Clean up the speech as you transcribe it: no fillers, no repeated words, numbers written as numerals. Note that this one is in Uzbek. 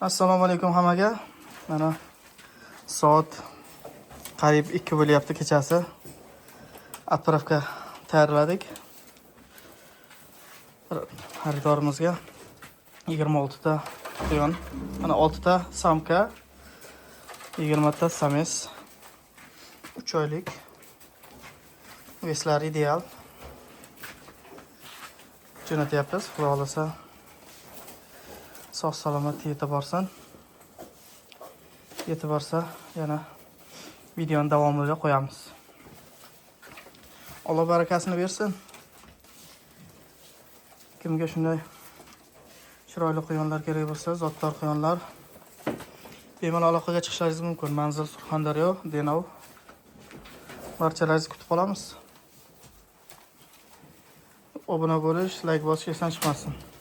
Assalomu alaykum hammaga. Mana soat qariyb 2 bo'lyapti kechasi. Отправка tayyorladik. Xaridorimizga 26 ta quyon, mana 6 ta samka, 20 ta sames. 3 oylik. Veslari ideal. Jo'natyapmiz, xudo xolasa. Sog' salomat yetib borsin. Yetib borsa, yana videoning davomida qo'yamiz. Alloh barakasini bersin. Kimga shunday chiroyli quyonlar kerak bo'lsa, zotdor quyonlar bemalol aloqaga chiqishingiz mumkin. Manzil Surxondaryo, Denov. Barchalaringizni kutib qolamiz. Obuna bo'lish, like bosishdan chiqmasin.